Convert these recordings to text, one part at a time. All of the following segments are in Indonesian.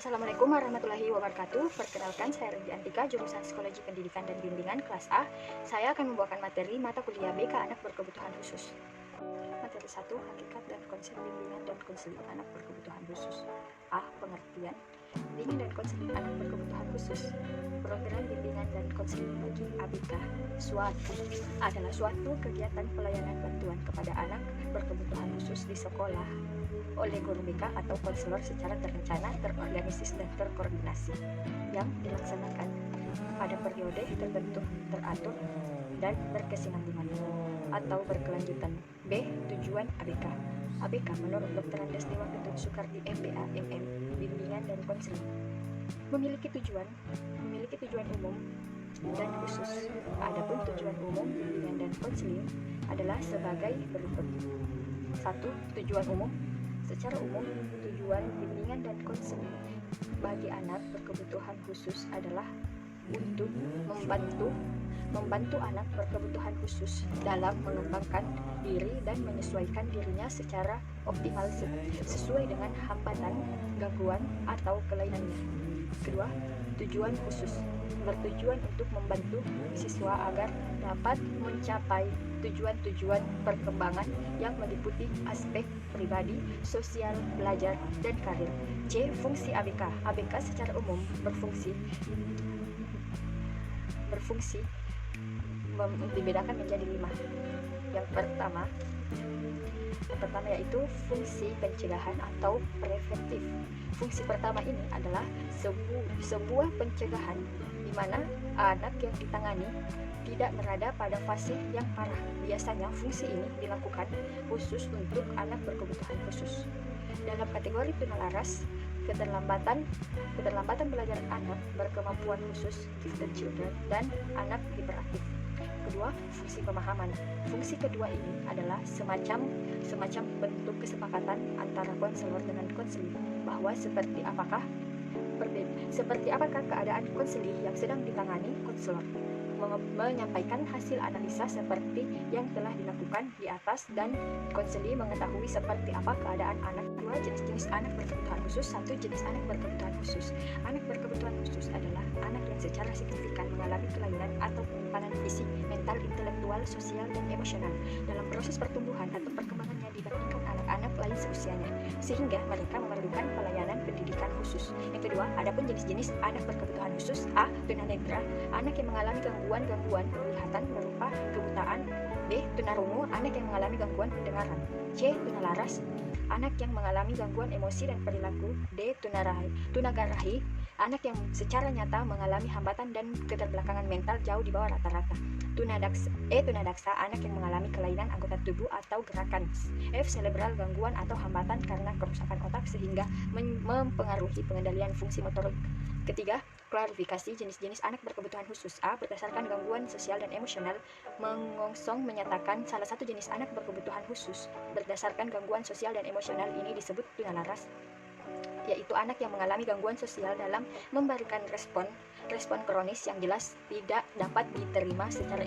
Assalamualaikum warahmatullahi wabarakatuh. Perkenalkan, saya Rendi Antika, jurusan Psikologi Pendidikan dan Bimbingan kelas A. Saya akan membawakan materi mata kuliah BK Anak Berkebutuhan Khusus. Materi 1, hakikat dan konsep bimbingan dan konseling anak berkebutuhan khusus. A. Pengertian. Bimbingan dan konseling anak berkebutuhan khusus. Program bimbingan dan konseling bagi ABK adalah suatu kegiatan pelayanan bantuan kepada anak berkebutuhan khusus di sekolah oleh guru BK atau konselor secara terencana, terorganisir dan terkoordinasi yang dilaksanakan pada periode tertentu, teratur, dan berkesinambungan atau berkelanjutan. B. Tujuan ABK. ABK menurut Dr. Andes Dewa Ketut Soekardi MPA MM, bimbingan dan konseling memiliki tujuan umum dan khusus. Adapun tujuan umum bimbingan dan konseling adalah sebagai berikut. 1. Tujuan umum. Secara umum, tujuan bimbingan dan konseling bagi anak berkebutuhan khusus adalah untuk membantu anak berkebutuhan khusus dalam mengembangkan diri dan menyesuaikan dirinya secara optimal sesuai dengan hambatan, gangguan, atau kelainannya. Kedua, tujuan khusus bertujuan untuk membantu siswa agar dapat mencapai tujuan-tujuan perkembangan yang meliputi aspek pribadi, sosial, belajar, dan karir. C. Fungsi ABK. ABK secara umum berfungsi dibedakan menjadi 5. Yang pertama yaitu fungsi pencegahan atau preventif. Fungsi pertama ini adalah sebuah pencegahan di mana anak yang ditangani tidak berada pada fase yang parah. Biasanya fungsi ini dilakukan khusus untuk anak berkebutuhan khusus. Dalam kategori tunalaras, keterlambatan belajar anak berkemampuan khusus, gifted children, dan anak hiperaktif. Kedua, fungsi pemahaman. Fungsi kedua ini adalah semacam bentuk kesepakatan antara konselor dengan konseling bahwa seperti apakah keadaan konseling yang sedang ditangani konselor, menyampaikan hasil analisa seperti yang telah dilakukan di atas, dan konseling mengetahui seperti apa keadaan anak. 2. Jenis-jenis anak berkebutuhan khusus. 1. Jenis anak berkebutuhan khusus. Anak berkebutuhan khusus adalah anak yang secara signifikan mengalami kelainan atau penyimpanan fisik, mental, intelektual, sosial, dan emosional dalam proses pertumbuhan atau perkembangannya dibandingkan anak-anak lain seusianya, sehingga mereka memerlukan pelayanan pendidikan khusus. Yang kedua, adapun jenis-jenis anak berkebutuhan khusus. A. Tunanetra, anak yang mengalami gangguan penglihatan berupa kebutaan. B. Tunarungu, anak yang mengalami gangguan pendengaran. C. Tunalaras, anak yang mengalami gangguan emosi dan perilaku. D. Tunagarahi, anak yang secara nyata mengalami hambatan dan keterbelakangan mental jauh di bawah rata-rata. Tunadaksa, anak yang mengalami kelainan anggota tubuh atau gerakan. F. Cerebral, gangguan atau hambatan karena kerusakan otak sehingga mempengaruhi pengendalian fungsi motorik. Ketiga, klarifikasi jenis-jenis anak berkebutuhan khusus. A. Berdasarkan gangguan sosial dan emosional, mengongsong menyatakan salah satu jenis anak berkebutuhan khusus berdasarkan gangguan sosial dan emosional ini disebut tunalaras, yaitu anak yang mengalami gangguan sosial dalam memberikan respon kronis yang jelas tidak dapat diterima secara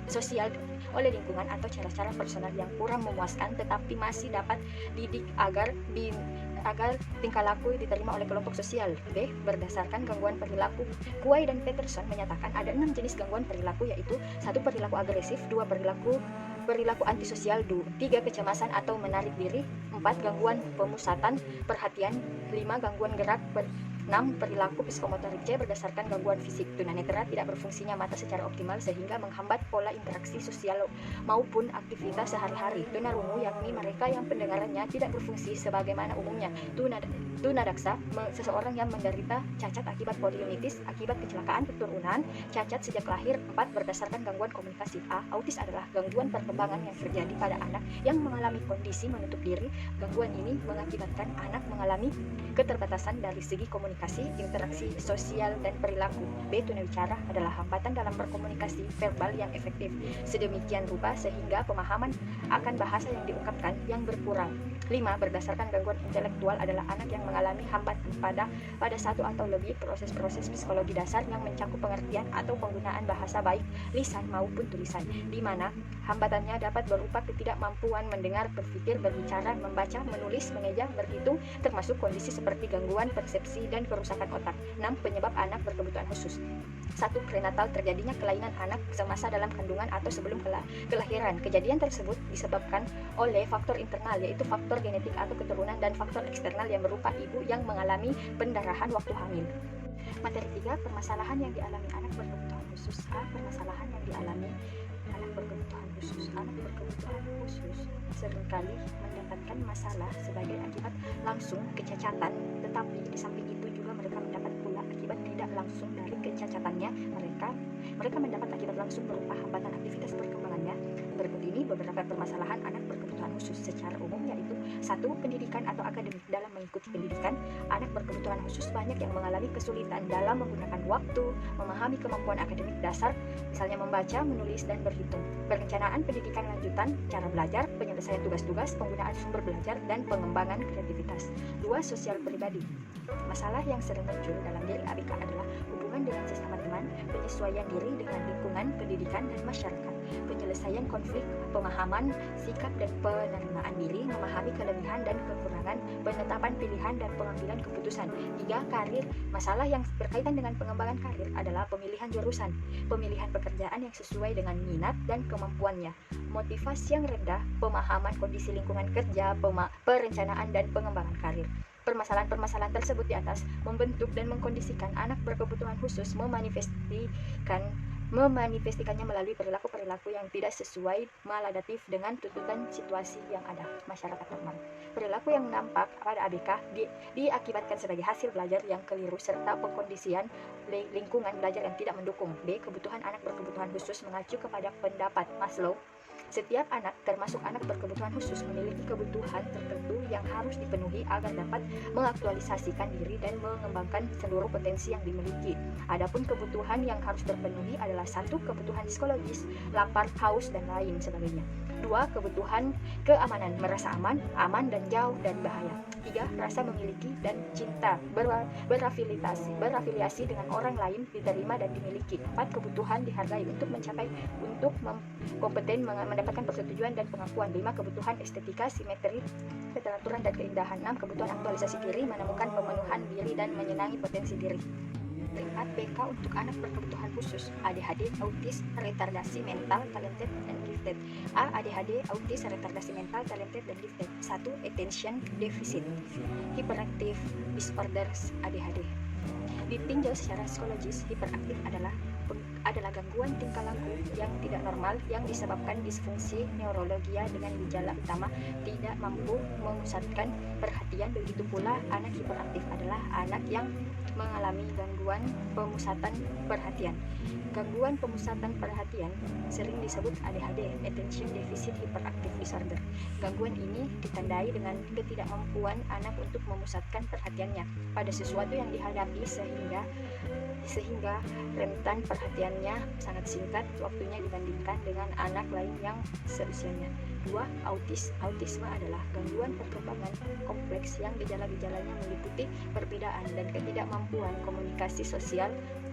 sosial oleh lingkungan, atau cara-cara personal yang kurang memuaskan tetapi masih dapat didik agar tingkah laku diterima oleh kelompok sosial. B. Berdasarkan gangguan perilaku. Kuai dan Peterson menyatakan ada 6 jenis gangguan perilaku, yaitu 1. Perilaku agresif. 2. Perilaku antisosial. 3. Kecemasan atau menarik diri. 4. Gangguan pemusatan perhatian. 5. Gangguan gerak. 6. Perilaku psikomotorik. C. Berdasarkan gangguan fisik. Tunanetra tidak berfungsinya mata secara optimal sehingga menghambat pola interaksi sosial maupun aktivitas sehari-hari. Tunarungu, yakni mereka yang pendengarannya tidak berfungsi sebagaimana umumnya. Tunadaksa, seseorang yang menderita cacat akibat poliomielitis akibat kecelakaan keturunan, cacat sejak lahir. 4. Berdasarkan gangguan komunikasi. A. Autis adalah gangguan perkembangan yang terjadi pada anak yang mengalami kondisi menutup diri. Gangguan ini mengakibatkan anak mengalami keterbatasan dari segi komunikasi, interaksi sosial, dan perilaku. B. Tunawicara adalah hambatan dalam berkomunikasi verbal yang efektif sedemikian rupa sehingga pemahaman akan bahasa yang diungkapkan yang berkurang. 5. Berdasarkan gangguan intelektual adalah anak yang mengalami hambatan pada satu atau lebih proses-proses psikologi dasar yang mencakup pengertian atau penggunaan bahasa baik lisan maupun tulisan, di mana hambatannya dapat berupa ketidakmampuan mendengar, berpikir, berbicara, membaca, menulis, mengeja, berhitung, termasuk kondisi seperti gangguan persepsi dan kerusakan otak. 6. Penyebab anak berkebutuhan khusus. 1. Prenatal, terjadinya kelainan anak semasa dalam kandungan atau sebelum kelahiran. Kejadian tersebut disebabkan oleh faktor internal, yaitu faktor genetik atau keturunan, dan faktor eksternal yang berupa ibu yang mengalami pendarahan waktu hamil. Materi 3. Permasalahan yang dialami anak berkebutuhan khusus. A. Permasalahan yang dialami anak berkebutuhan khusus. Anak berkebutuhan khusus seringkali mendapatkan masalah sebagai akibat langsung kecacatan, tetapi di samping itu juga mereka mendapat pula akibat tidak langsung dari kecacatannya. Mereka mendapat akibat langsung berupa hambatan aktivitas perkembangannya. Berikut ini beberapa permasalahan anak berkebutuhan khusus secara umum, yaitu 1. Pendidikan atau akademik. Dalam mengikuti pendidikan, anak berkebutuhan khusus banyak yang mengalami kesulitan dalam menggunakan waktu, memahami kemampuan akademik dasar, misalnya membaca, menulis, dan berhitung. Perencanaan pendidikan lanjutan, cara belajar, penyelesaian tugas-tugas, penggunaan sumber belajar, dan pengembangan kreativitas. 2. Sosial pribadi. Masalah yang sering muncul dalam diri ABK adalah hubungan dengan sesama teman, penyesuaian diri dengan lingkungan, pendidikan, dan masyarakat, penyelesaian konflik, pemahaman, sikap dan penerimaan diri, memahami kelebihan dan kekurangan, penetapan pilihan dan pengambilan keputusan. 3. Karir. Masalah yang berkaitan dengan pengembangan karir adalah pemilihan jurusan, pemilihan pekerjaan yang sesuai dengan minat dan kemampuannya, motivasi yang rendah, pemahaman kondisi lingkungan kerja, perencanaan dan pengembangan karir. Permasalahan-permasalahan tersebut di atas membentuk dan mengkondisikan anak berkebutuhan khusus memanifestikannya melalui perilaku-perilaku yang tidak sesuai, maladaptif dengan tuntutan situasi yang ada masyarakat normal. Perilaku yang nampak pada ABK diakibatkan sebagai hasil belajar yang keliru serta pengkondisian lingkungan belajar yang tidak mendukung. B. Kebutuhan anak berkebutuhan khusus mengacu kepada pendapat Maslow. Setiap anak, termasuk anak berkebutuhan khusus, memiliki kebutuhan tertentu yang harus dipenuhi agar dapat mengaktualisasikan diri dan mengembangkan seluruh potensi yang dimiliki. Adapun kebutuhan yang harus terpenuhi adalah 1. Kebutuhan psikologis, lapar, haus, dan lain sebagainya. 2. Kebutuhan keamanan, merasa aman dan jauh dari bahaya. 3. Rasa memiliki dan cinta, berafiliasi dengan orang lain, diterima dan dimiliki. 4. Kebutuhan dihargai untuk kompeten mendapatkan persetujuan dan pengakuan. 5. Kebutuhan estetika, simetri, keteraturan dan keindahan. 6. Kebutuhan aktualisasi diri, menemukan pemenuhan diri dan menyenangi potensi diri. 4. BK untuk anak berkebutuhan khusus, ADHD, autis, retardasi mental, talented, dan gifted. A. ADHD, autis, retardasi mental, talented, dan gifted. 1. Attention deficit hyperactive disorders, ADHD. Ditinjau secara psikologis, hiperaktif adalah gangguan tingkah laku yang tidak normal yang disebabkan disfungsi neurologia dengan gejala utama tidak mampu memusatkan perhatian. Begitu pula anak hiperaktif adalah anak yang mengalami gangguan pemusatan perhatian. Gangguan pemusatan perhatian sering disebut ADHD, Attention Deficit Hyperactive Disorder. Gangguan ini ditandai dengan ketidakmampuan anak untuk memusatkan perhatiannya pada sesuatu yang dihadapi sehingga rentan perhatiannya sangat singkat waktunya dibandingkan dengan anak lain yang seusianya. 2. Autisme adalah gangguan perkembangan kompleks yang gejala-gejalanya meliputi perbedaan dan ketidakmampuan komunikasi sosial,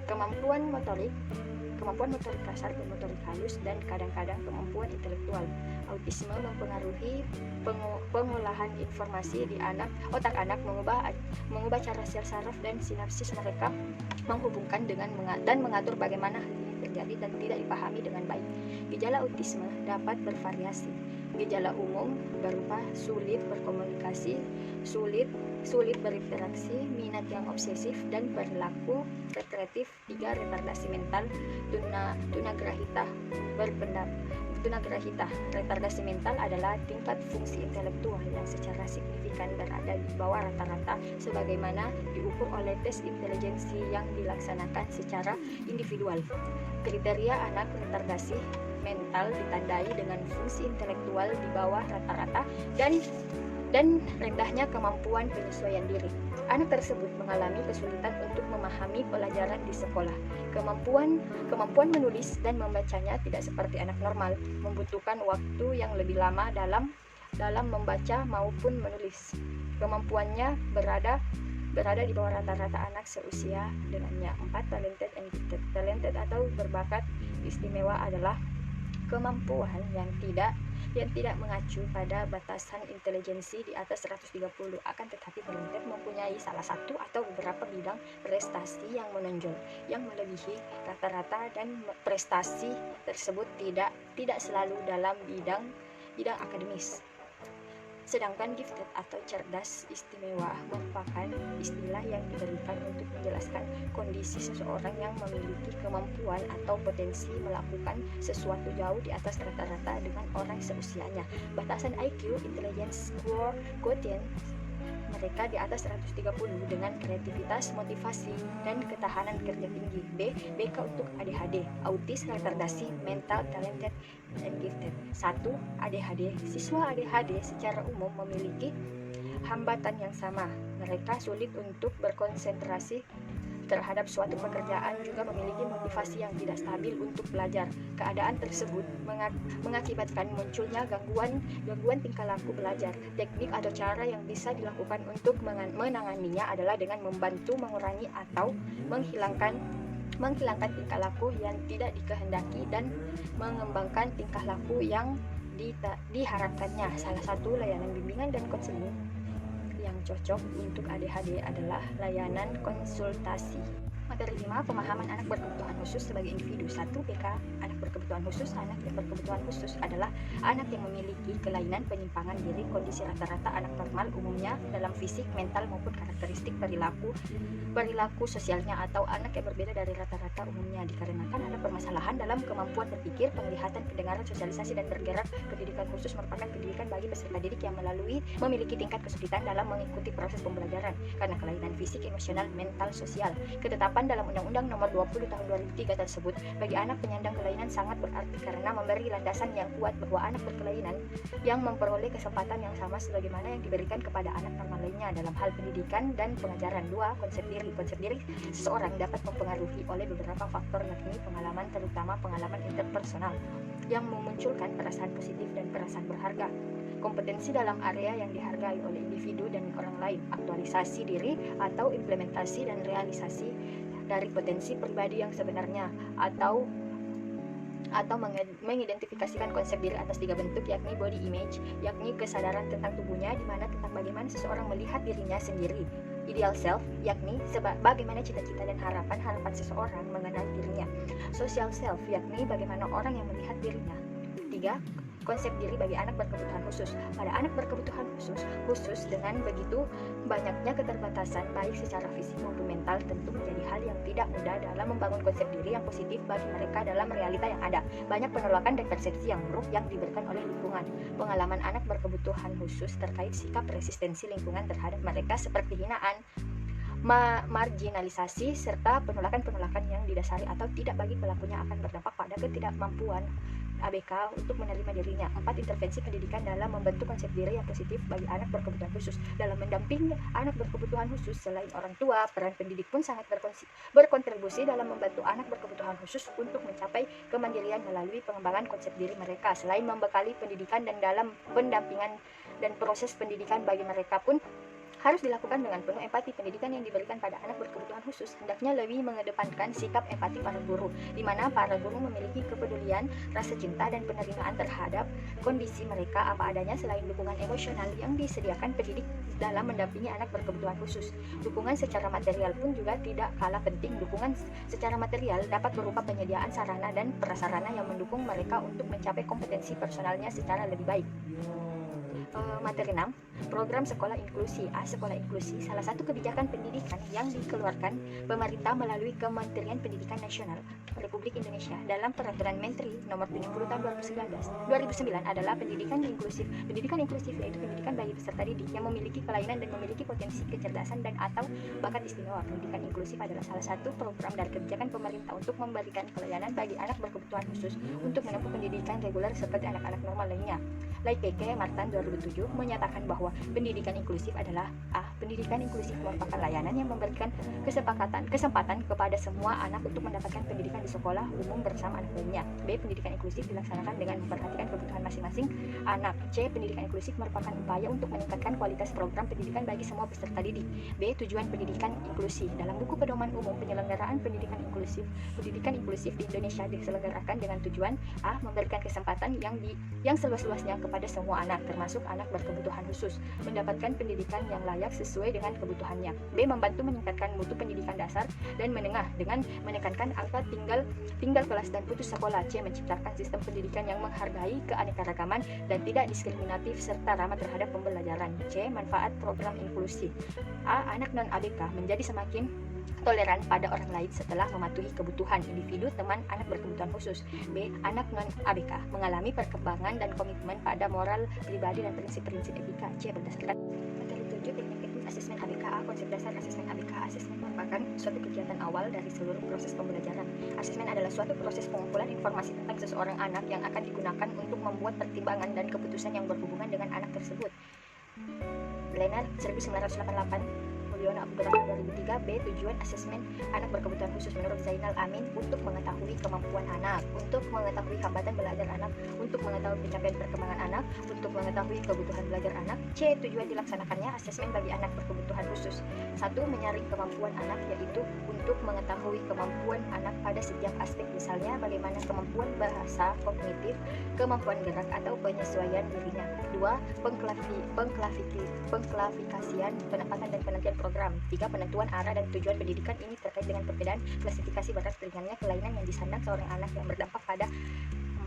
kemampuan motorik kasar dan motorik halus, dan kadang-kadang kemampuan intelektual. Autisme mempengaruhi pengolahan informasi di otak anak, mengubah cara sel saraf dan sinapsis mereka, menghubungkan dan mengatur bagaimana hal ini terjadi dan tidak dipahami dengan baik. Gejala autisme dapat bervariasi. Gejala umum berupa sulit berkomunikasi, sulit berinteraksi, minat yang obsesif, dan perilaku rekreatif. 3. Retardasi mental, tunagrahita. Retardasi mental adalah tingkat fungsi intelektual yang secara signifikan berada di bawah rata-rata sebagaimana diukur oleh tes intelijensi yang dilaksanakan secara individual. Kriteria anak retardasi mental ditandai dengan fungsi intelektual di bawah rata-rata dan rendahnya kemampuan penyesuaian diri. Anak tersebut mengalami kesulitan untuk memahami pelajaran di sekolah. Kemampuan menulis dan membacanya tidak seperti anak normal, membutuhkan waktu yang lebih lama dalam dalam membaca maupun menulis. Kemampuannya berada di bawah rata-rata anak seusia dengannya. 4. Talented and gifted. Talented atau berbakat istimewa adalah kemampuan yang tidak mengacu pada batasan intelijensi di atas 130, akan tetapi talented mempunyai salah satu atau beberapa bidang prestasi yang menonjol yang melebihi rata-rata, dan prestasi tersebut tidak selalu dalam bidang akademis. Sedangkan gifted atau cerdas istimewa merupakan istilah yang diberikan untuk menjelaskan kondisi seseorang yang memiliki kemampuan atau potensi melakukan sesuatu jauh di atas rata-rata dengan orang seusianya. Batasan IQ, Intelligence Quotient, mereka di atas 130 dengan kreativitas, motivasi, dan ketahanan kerja tinggi. BK untuk ADHD, autis, retardasi, mental, talented, and gifted. 1. ADHD. Siswa ADHD secara umum memiliki hambatan yang sama. Mereka sulit untuk berkonsentrasi terhadap suatu pekerjaan, juga memiliki motivasi yang tidak stabil untuk belajar. Keadaan tersebut mengakibatkan munculnya gangguan tingkah laku belajar. Teknik atau cara yang bisa dilakukan untuk menanganinya adalah dengan membantu mengurangi atau menghilangkan tingkah laku yang tidak dikehendaki dan mengembangkan tingkah laku yang diharapkannya. Salah satu layanan bimbingan dan konseling yang cocok untuk ADHD adalah layanan konsultasi. Materi 5. Pemahaman anak berkebutuhan khusus sebagai individu. 1. PK anak berkebutuhan khusus. Anak yang berkebutuhan khusus adalah anak yang memiliki kelainan penyimpangan diri, kondisi rata-rata anak normal umumnya dalam fisik, mental maupun karakteristik perilaku sosialnya, atau anak yang berbeda dari rata-rata umumnya dikarenakan ada permasalahan dalam kemampuan berpikir, penglihatan, pendengaran, sosialisasi, dan bergerak. Pendidikan khusus merupakan pendidikan bagi peserta didik yang memiliki tingkat kesulitan dalam mengikuti proses pembelajaran karena kelainan fisik, emosional, mental, sosial. Ketetapan dalam Undang-Undang Nomor 20 Tahun 2003 tersebut bagi anak penyandang kelainan sangat berarti karena memberi landasan yang kuat bahwa anak berkelainan yang memperoleh kesempatan yang sama sebagaimana yang diberikan kepada anak normal lainnya dalam hal pendidikan dan pengajaran. 2. Konsep diri. Konsep diri seseorang dapat mempengaruhi oleh beberapa faktor, yakni pengalaman, terutama pengalaman interpersonal yang memunculkan perasaan positif dan perasaan berharga, kompetensi dalam area yang dihargai oleh individu dan orang lain, aktualisasi diri atau implementasi dan realisasi dari potensi pribadi yang sebenarnya, atau mengidentifikasikan konsep diri atas 3 bentuk, yakni body image, yakni kesadaran tentang tubuhnya, di mana tentang bagaimana seseorang melihat dirinya sendiri. Ideal self, yakni bagaimana cita-cita dan harapan seseorang mengenal dirinya. Social self, yakni bagaimana orang yang melihat dirinya. 3. Konsep diri bagi anak berkebutuhan khusus. Pada anak berkebutuhan khusus dengan begitu banyaknya keterbatasan baik secara fisik maupun mental, tentu menjadi hal yang tidak mudah dalam membangun konsep diri yang positif bagi mereka dalam realita yang ada. Banyak penolakan dan persepsi yang buruk yang diberikan oleh lingkungan. Pengalaman anak berkebutuhan khusus terkait sikap resistensi lingkungan terhadap mereka seperti hinaan, marginalisasi, serta penolakan yang didasari atau tidak bagi pelakunya akan berdampak pada ketidakmampuan ABK untuk menerima dirinya. 4. Intervensi pendidikan dalam membentuk konsep diri yang positif bagi anak berkebutuhan khusus. Dalam mendampingi anak berkebutuhan khusus, selain orang tua, peran pendidik pun sangat berkontribusi dalam membantu anak berkebutuhan khusus untuk mencapai kemandirian melalui pengembangan konsep diri mereka. Selain membekali pendidikan dan dalam pendampingan dan proses pendidikan bagi mereka pun harus dilakukan dengan penuh empati. Pendidikan yang diberikan pada anak berkebutuhan khusus hendaknya lebih mengedepankan sikap empati para guru, di mana para guru memiliki kepedulian, rasa cinta, dan penerimaan terhadap kondisi mereka apa adanya. Selain dukungan emosional yang disediakan pendidik dalam mendampingi anak berkebutuhan khusus, dukungan secara material pun juga tidak kalah penting. Dukungan secara material dapat berupa penyediaan sarana dan prasarana yang mendukung mereka untuk mencapai kompetensi personalnya secara lebih baik. Materi 6. Program sekolah inklusi. Sekolah inklusi salah satu kebijakan pendidikan yang dikeluarkan pemerintah melalui Kementerian Pendidikan Nasional Republik Indonesia dalam Peraturan Menteri Nomor 70 Tahun 2009 adalah pendidikan inklusif. Pendidikan inklusif yaitu pendidikan bagi peserta didik yang memiliki kelainan dan memiliki potensi kecerdasan dan atau bakat istimewa. Pendidikan inklusif adalah salah satu program dari kebijakan pemerintah untuk memberikan pelayanan bagi anak berkebutuhan khusus untuk menempuh pendidikan reguler seperti anak-anak normal lainnya. Lai Keke Martan 2007 menyatakan bahwa bahwa pendidikan inklusif adalah A. Pendidikan inklusif merupakan layanan yang memberikan kesempatan kepada semua anak untuk mendapatkan pendidikan di sekolah umum bersama anak lainnya. B. Pendidikan inklusif dilaksanakan dengan memperhatikan kebutuhan masing-masing anak. C. Pendidikan inklusif merupakan upaya untuk meningkatkan kualitas program pendidikan bagi semua peserta didik. B. Tujuan pendidikan inklusif. Dalam buku pedoman umum penyelenggaraan pendidikan inklusif di Indonesia diselenggarakan dengan tujuan A. Memberikan kesempatan yang seluas-luasnya kepada semua anak, termasuk anak berkebutuhan khusus, mendapatkan pendidikan yang layak sesuai dengan kebutuhannya. B. Membantu meningkatkan mutu pendidikan dasar dan menengah dengan menekankan angka tinggal kelas dan putus sekolah. C. Menciptakan sistem pendidikan yang menghargai keanekaragaman dan tidak diskriminatif serta ramah terhadap pembelajaran. C. Manfaat program inklusi. A. Anak non-ABK menjadi semakin toleran pada orang lain setelah mematuhi kebutuhan individu teman anak berkebutuhan khusus. B. Anak non-ABK mengalami perkembangan dan komitmen pada moral pribadi dan prinsip-prinsip etika. C. Berdasarkan materi 7 teknik asesmen ABK. A. Konsep dasar asesmen ABK. Asesmen merupakan suatu kegiatan awal dari seluruh proses pembelajaran. Asesmen adalah suatu proses pengumpulan informasi tentang seseorang anak yang akan digunakan untuk membuat pertimbangan dan keputusan yang berhubungan dengan anak tersebut. Blenner 1988, Mulyono Abdurrahman 2003. B. Tujuan asesmen anak berkebutuhan khusus menurut Zainal Amin untuk mengetahui kemampuan anak, untuk mengetahui hambatan belajar anak, untuk mengetahui pencapaian perkembangan anak, untuk mengetahui kebutuhan belajar anak. C. Tujuan dilaksanakannya asesmen bagi anak berkebutuhan khusus. 1. Menyaring kemampuan anak, yaitu untuk mengetahui kemampuan anak pada setiap aspek, misalnya bagaimana kemampuan bahasa, kognitif, kemampuan gerak atau penyesuaian dirinya. 2. Pengklasifikasian, penempatan dan penentuan program. 3. Penentuan arah dan tujuan pendidikan. Ini terkait dengan perbedaan klasifikasi berat ringannya kelainan yang disandang seorang anak yang berdampak pada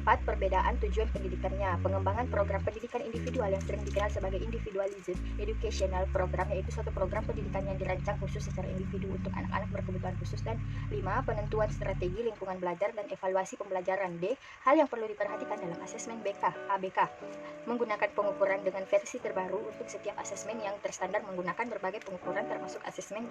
4. Perbedaan tujuan pendidikannya. Pengembangan program pendidikan individual yang sering dikenal sebagai individualized educational program, yaitu suatu program pendidikan yang dirancang khusus secara individu untuk anak-anak berkebutuhan khusus. Dan 5. Penentuan strategi lingkungan belajar dan evaluasi pembelajaran. D. Hal yang perlu diperhatikan dalam asesmen ABK. Menggunakan pengukuran dengan versi terbaru untuk setiap asesmen yang terstandar, menggunakan berbagai pengukuran termasuk asesmen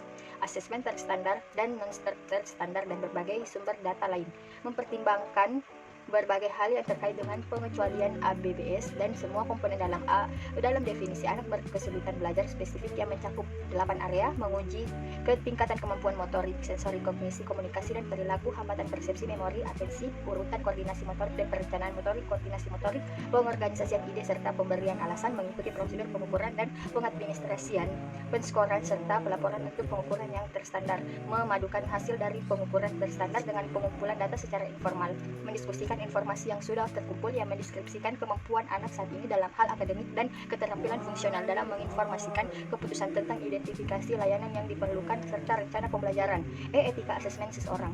terstandar dan non-terstandar dan berbagai sumber data lain. Mempertimbangkan berbagai hal yang terkait dengan pengecualian ABBS dan semua komponen dalam definisi anak berkesulitan belajar spesifik yang mencakup 8 area, menguji ketingkatan kemampuan motorik, sensori, kognisi, komunikasi dan perilaku, hambatan persepsi, memori, atensi, urutan, koordinasi motorik dan perencanaan motorik, koordinasi motorik, pengorganisasian ide serta pemberian alasan, mengikuti prosedur pengukuran dan pengadministrasian, penskoran serta pelaporan untuk pengukuran yang terstandar, memadukan hasil dari pengukuran terstandar dengan pengumpulan data secara informal, mendiskusikan informasi yang sudah terkumpul yang mendeskripsikan kemampuan anak saat ini dalam hal akademik dan keterampilan fungsional dalam menginformasikan keputusan tentang identifikasi layanan yang diperlukan serta rencana pembelajaran. Etika asesmen seseorang.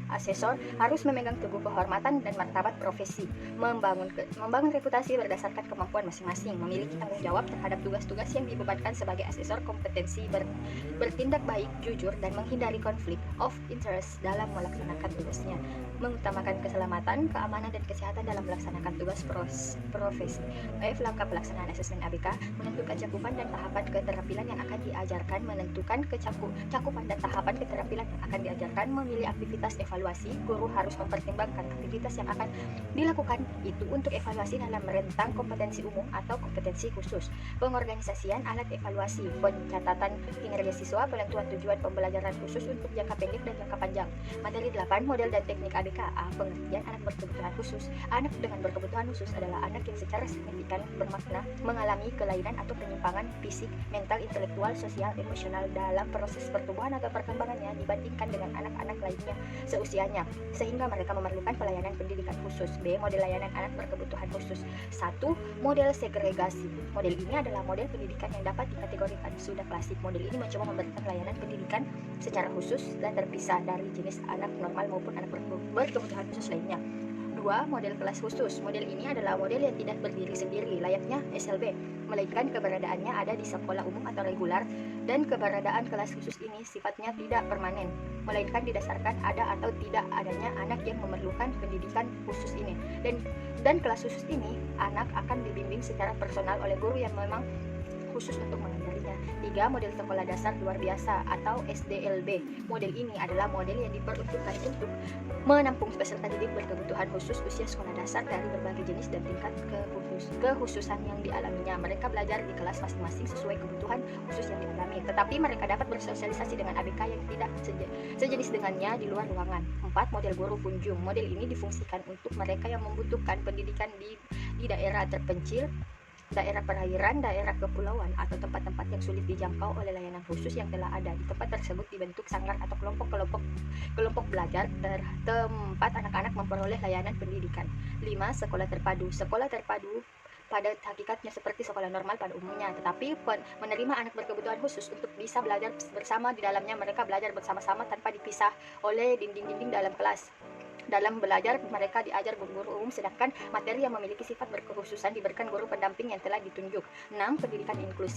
Asesor harus memegang teguh kehormatan dan martabat profesi, membangun reputasi berdasarkan kemampuan masing-masing, memiliki tanggung jawab terhadap tugas-tugas yang dibebankan sebagai asesor, kompetensi bertindak baik, jujur, dan menghindari konflik of interest dalam melaksanakan tugasnya, mengutamakan keselamatan, keamanan, dan kesehatan dalam melaksanakan tugas profesi. Langkah pelaksanaan asesmen ABK: menentukan cakupan dan tahapan keterampilan yang akan diajarkan, menentukan cakupan dan tahapan keterampilan yang akan diajarkan, memilih aktivitas evaluasi. Guru harus mempertimbangkan aktivitas yang akan dilakukan itu untuk evaluasi dalam rentang kompetensi umum atau kompetensi khusus. Pengorganisasian alat evaluasi, pencatatan kinerja siswa, penentuan tujuan pembelajaran khusus untuk jangka pendek dan jangka panjang. Materi 8, model dan teknik ABK. A. Pengertian anak berkebutuhan khusus. Anak dengan berkebutuhan khusus adalah anak yang secara signifikan bermakna mengalami kelainan atau penyimpangan fisik, mental, intelektual, sosial, emosional dalam proses pertumbuhan atau perkembangannya dibandingkan dengan anak-anak lainnya seusianya, sehingga mereka memerlukan pelayanan pendidikan khusus. B. Model layanan anak berkebutuhan khusus. 1. Model segregasi. Model ini adalah model pendidikan yang dapat dikategorikan sudah klasik. Model ini mencoba memberikan layanan pendidikan secara khusus dan terpisah dari jenis anak normal maupun anak berkebutuhan khusus lainnya. 2. Model kelas khusus. Model ini adalah model yang tidak berdiri sendiri, layaknya SLB, melainkan keberadaannya ada di sekolah umum atau regular, dan keberadaan kelas khusus ini sifatnya tidak permanen, melainkan didasarkan ada atau tidak adanya anak yang memerlukan pendidikan khusus ini. Dan kelas khusus ini, anak akan dibimbing secara personal oleh guru yang memang khusus untuk mengajarinya. 3. Model sekolah dasar luar biasa atau SDLB. Model ini adalah model yang diperuntukkan untuk menampung peserta didik berkebutuhan khusus usia sekolah dasar dari berbagai jenis dan tingkat kekhususan yang dialaminya. Mereka belajar di kelas masing-masing sesuai kebutuhan khusus yang dialami, tetapi mereka dapat bersosialisasi dengan ABK yang tidak sejenis dengannya di luar ruangan. 4. Model guru kunjung. Model ini difungsikan untuk mereka yang membutuhkan pendidikan di daerah terpencil, daerah perairan, daerah kepulauan, atau tempat-tempat yang sulit dijangkau oleh layanan khusus yang telah ada. Di tempat tersebut dibentuk sanggar atau kelompok belajar tempat anak-anak memperoleh layanan pendidikan. 5. Sekolah terpadu. Sekolah terpadu pada hakikatnya seperti sekolah normal pada umumnya, tetapi menerima anak berkebutuhan khusus untuk bisa belajar bersama. Di dalamnya mereka belajar bersama-sama tanpa dipisah oleh dinding-dinding dalam kelas. Dalam belajar, mereka diajar guru umum, sedangkan materi yang memiliki sifat berkekhususan diberikan guru pendamping yang telah ditunjuk. 6. Pendidikan inklusif.